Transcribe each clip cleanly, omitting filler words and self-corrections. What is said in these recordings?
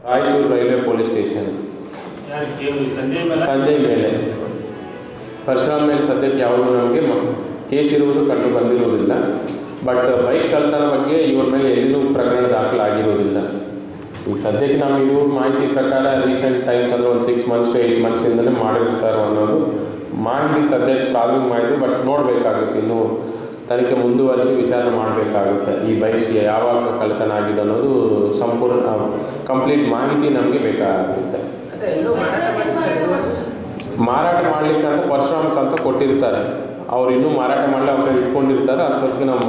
Raichur railway police station Sanjay ಮೇಲೆ ಪರಶುರಾಮ್ ಮೇಲೆ ಸದ್ಯಕ್ಕೆ ಯಾವುದೂ ನಮಗೆ ಕೇಸ್ ಇರುವುದು ಕಂಡು ಬಂದಿರುವುದಿಲ್ಲ. ಬಟ್ ಬೈಕ್ ಕಳ್ತನ ಬಗ್ಗೆ ಇವ್ರ ಮೇಲೆ ಎಲ್ಲಿಯೂ ಪ್ರಕರಣ ದಾಖಲಾಗಿರುವುದಿಲ್ಲ. ಈಗ ಸದ್ಯಕ್ಕೆ ನಾವು ಇರುವ ಮಾಹಿತಿ ಪ್ರಕಾರ ರೀಸೆಂಟ್ ಟೈಮ್ಸ್ ಅಂದರೆ ಒಂದು 6 months to 8 monthsಯಿಂದಲೇ ಮಾಡಿರ್ತಾರೋ ಅನ್ನೋದು ಮಾಹಿತಿ ಸದ್ಯಕ್ಕೆ ಪ್ರಾಬ್ಲಮ್ ಮಾಹಿತಿ. ಬಟ್ ನೋಡಬೇಕಾಗುತ್ತೆ, ಇನ್ನೂ ತನಿಖೆ ಮುಂದುವರಿಸಿ ವಿಚಾರಣೆ ಮಾಡಬೇಕಾಗುತ್ತೆ. ಈ ಬೈಕ್ ಯಾವಾಗ ಕಳ್ತನ ಆಗಿದೆ ಅನ್ನೋದು ಸಂಪೂರ್ಣ ಕಂಪ್ಲೀಟ್ ಮಾಹಿತಿ ನಮಗೆ ಬೇಕಾಗುತ್ತೆ. ಮಾರಾಟ ಮಾಡಲಿಕ್ಕಂತ ಪರಶುರಾಮ್ಕಂತ ಕೊಟ್ಟಿರ್ತಾರೆ, ಅವ್ರು ಇನ್ನೂ ಮಾರಾಟ ಮಾಡಲಿ ಅವ್ರ ಇಟ್ಕೊಂಡಿರ್ತಾರೆ. ಅಷ್ಟೊತ್ತಿಗೆ ನಾವು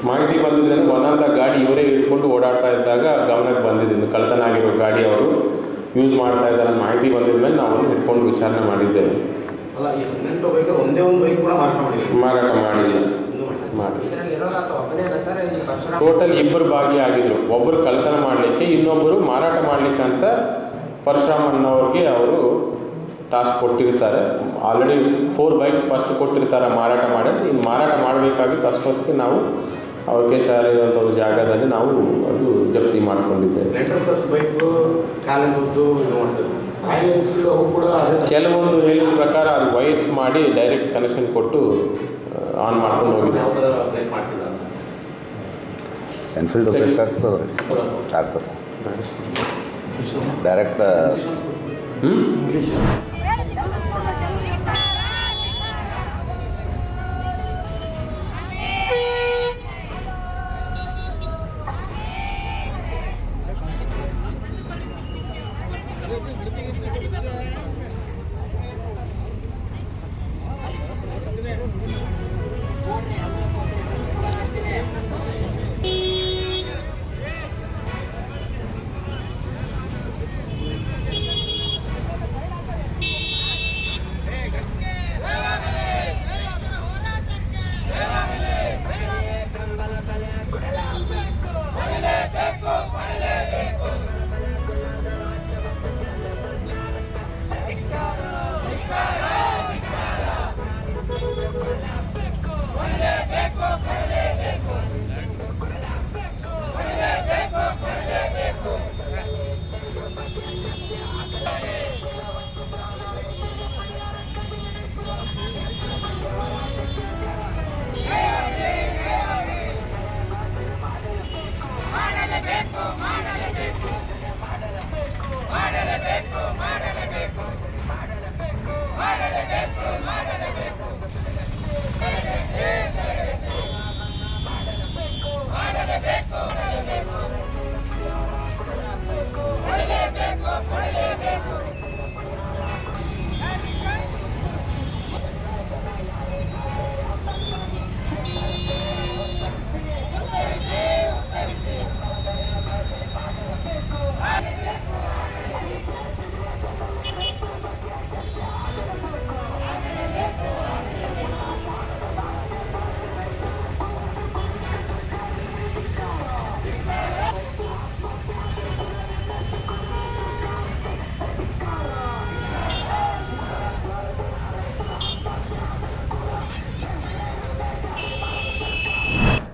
ಮಾಹಿತಿ ಬಂದಿದ್ದರೆ ಒಂದೊಂದು ಗಾಡಿ ಇವರೇ ಇಟ್ಕೊಂಡು ಓಡಾಡ್ತಾ ಇದ್ದಾಗ ಗಮನಕ್ಕೆ ಬಂದಿದ್ದು ಕಳ್ತನ ಆಗಿರೋ ಗಾಡಿ ಅವರು ಯೂಸ್ ಮಾಡ್ತಾ ಇದ್ದಾರೆ ಮಾಹಿತಿ ಬಂದಿದ ಮೇಲೆ ನಾವು ಇಟ್ಕೊಂಡು ವಿಚಾರಣೆ ಮಾಡಿದ್ದೇವೆ. ಮಾರಾಟ ಮಾಡಿಲ್ಲ. ಟೋಟಲ್ 2 ಭಾಗಿಯಾಗಿದ್ದರು. ಒಬ್ಬರು ಕಳ್ತನ ಮಾಡಲಿಕ್ಕೆ, ಇನ್ನೊಬ್ಬರು ಮಾರಾಟ ಮಾಡಲಿಕ್ಕೆ ಅಂತ ಪರಶುರಾಮ್ ಅನ್ನೋರಿಗೆ ಅವರು ಟಾಸ್ಕ್ ಕೊಟ್ಟಿರ್ತಾರೆ. ಆಲ್ರೆಡಿ 4 bikes ಫಸ್ಟ್ ಕೊಟ್ಟಿರ್ತಾರೆ ಮಾರಾಟ ಮಾಡೋದು. ಇನ್ನು ಮಾರಾಟ ಮಾಡಬೇಕಾಗಿತ್ತು. ಅಷ್ಟೊತ್ತಿಗೆ ನಾವು ಅವ್ರ ಕೇಸ್ ಇರುವಂಥ ಒಂದು ಜಾಗದಲ್ಲಿ ನಾವು ಅದು ಜಪ್ತಿ ಮಾಡಿಕೊಂಡಿದ್ದೇವೆ. ಕೆಲವೊಂದು ಹೇಳಿದ ಪ್ರಕಾರ ಅದು ವೈರ್ಸ್ ಮಾಡಿ ಡೈರೆಕ್ಟ್ ಕನೆಕ್ಷನ್ ಕೊಟ್ಟು ಆನ್ ಮಾಡ್ಕೊಂಡು ಹೋಗಿದೆ. ಎನ್ಫೀಲ್ಡ್ ಆಗ್ತದೆ ಡೈರೆಕ್ಟ್